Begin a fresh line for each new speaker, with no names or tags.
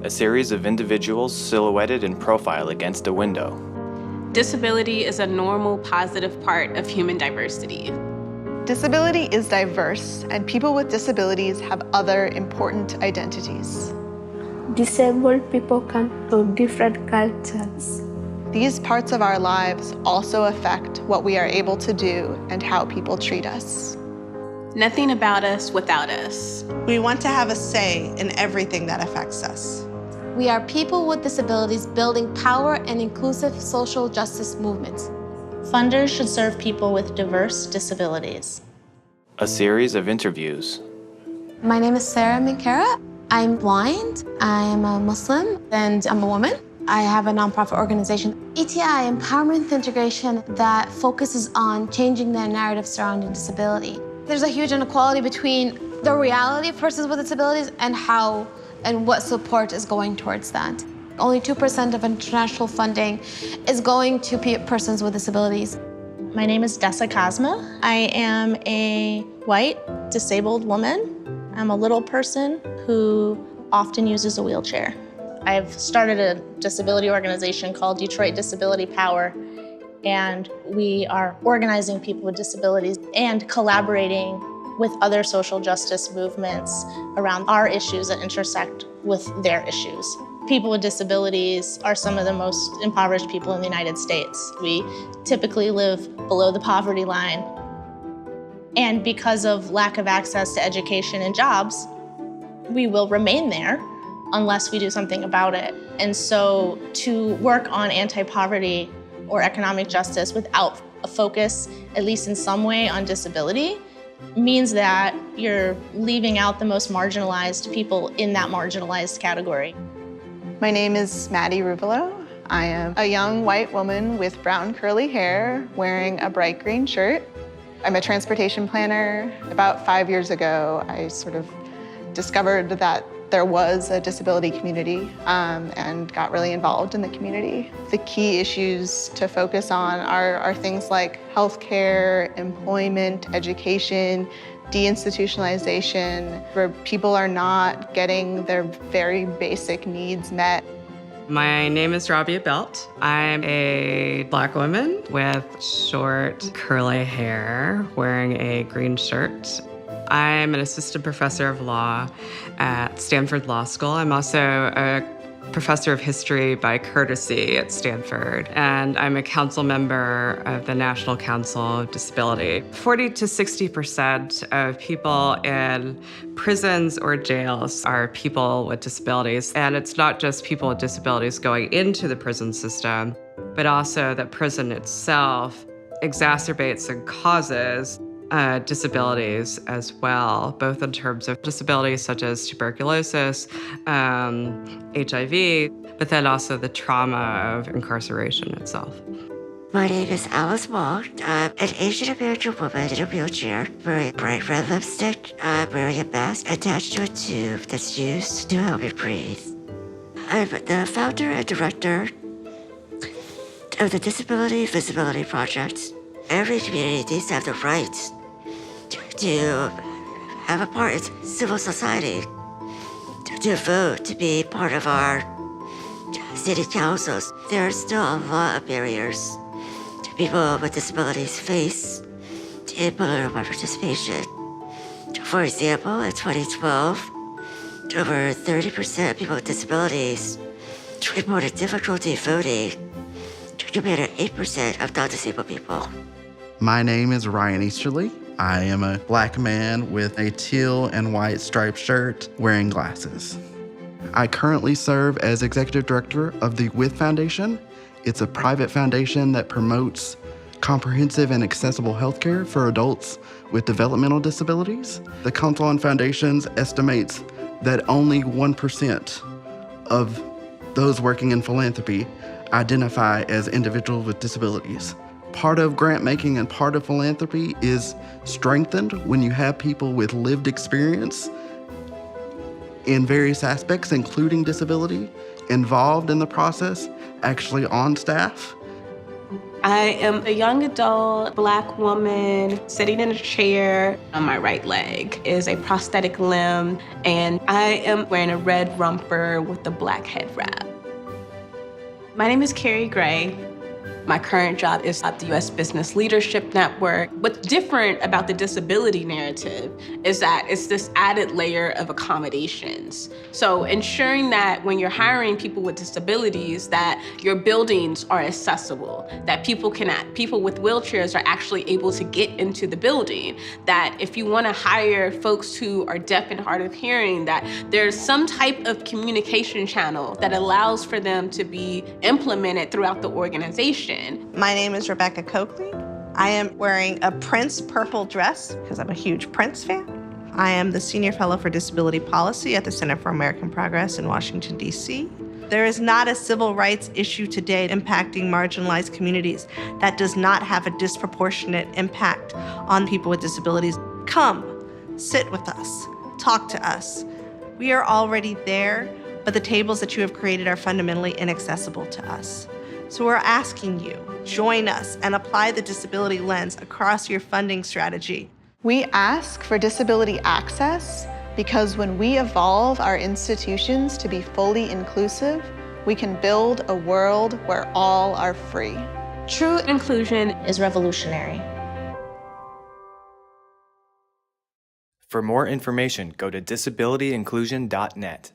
a series of individuals silhouetted in profile against a window.
Disability is a normal, positive part of human diversity.
Disability is diverse, and people with disabilities have other important identities.
Disabled people come from different cultures.
These parts of our lives also affect what we are able to do and how people treat us.
Nothing about us without us.
We want to have a say in everything that affects us.
We are people with disabilities building power and inclusive social justice movements.
Funders should serve people with diverse disabilities.
A series of interviews.
My name is Sarah Minkara. I'm blind, I'm a Muslim, and I'm a woman. I have a nonprofit organization, ETI, Empowerment Integration, that focuses on changing the narrative surrounding disability. There's a huge inequality between the reality of persons with disabilities and what support is going towards that. Only 2% of international funding is going to persons with disabilities.
My name is Dessa Cosma. I am a white, disabled woman. I'm a little person who often uses a wheelchair. I've started a disability organization called Detroit Disability Power, and we are organizing people with disabilities and collaborating with other social justice movements around our issues that intersect with their issues. People with disabilities are some of the most impoverished people in the United States. We typically live below the poverty line. And because of lack of access to education and jobs, we will remain there unless we do something about it. And so to work on anti-poverty or economic justice without a focus, at least in some way, on disability, means that you're leaving out the most marginalized people in that marginalized category.
My name is Maddie Ruvalo. I am a young white woman with brown curly hair wearing a bright green shirt. I'm a transportation planner. About 5 years ago, I sort of discovered that there was a disability community and got really involved in the community. The key issues to focus on are things like healthcare, employment, education, deinstitutionalization, where people are not getting their very basic needs met.
My name is Rabia Belt. I'm a Black woman with short, curly hair, wearing a green shirt. I'm an assistant professor of law at Stanford Law School. I'm also a professor of history by courtesy at Stanford, and I'm a council member of the National Council of Disability. 40 to 60% of people in prisons or jails are people with disabilities, and it's not just people with disabilities going into the prison system, but also that prison itself exacerbates and causes disabilities as well, both in terms of disabilities such as tuberculosis, HIV, but then also the trauma of incarceration itself.
My name is Alice Wong. I'm an Asian American woman in a wheelchair wearing bright red lipstick. I'm wearing a mask attached to a tube that's used to help me breathe. I'm the founder and director of the Disability Visibility Project. Every community needs to have the right to have a part in civil society, to vote, to be part of our city councils. There are still a lot of barriers people with disabilities face in political participation. For example, in 2012, over 30% of people with disabilities reported difficulty voting compared to 8% of non-disabled people.
My name is Ryan Easterly. I am a Black man with a teal and white striped shirt wearing glasses. I currently serve as executive director of the WITH Foundation. It's a private foundation that promotes comprehensive and accessible healthcare for adults with developmental disabilities. The Council on Foundations estimates that only 1% of those working in philanthropy identify as individuals with disabilities. Part of grant making and part of philanthropy is strengthened when you have people with lived experience in various aspects, including disability, involved in the process, actually on staff.
I am a young adult Black woman sitting in a chair. On my right leg is a prosthetic limb, and I am wearing a red romper with a black head wrap. My name is Carrie Gray. My current job is at the U.S. Business Leadership Network. What's different about the disability narrative is that it's this added layer of accommodations. So ensuring that when you're hiring people with disabilities, that your buildings are accessible, that people with wheelchairs are actually able to get into the building, that if you want to hire folks who are deaf and hard of hearing, that there's some type of communication channel that allows for them to be implemented throughout the organization.
My name is Rebecca Coakley. I am wearing a Prince purple dress because I'm a huge Prince fan. I am the Senior Fellow for Disability Policy at the Center for American Progress in Washington, D.C. There is not a civil rights issue today impacting marginalized communities that does not have a disproportionate impact on people with disabilities. Come, sit with us, talk to us. We are already there, but the tables that you have created are fundamentally inaccessible to us. So we're asking you, join us and apply the disability lens across your funding strategy.
We ask for disability access because when we evolve our institutions to be fully inclusive, we can build a world where all are free.
True inclusion
Is revolutionary.
For more information, go to disabilityinclusion.net.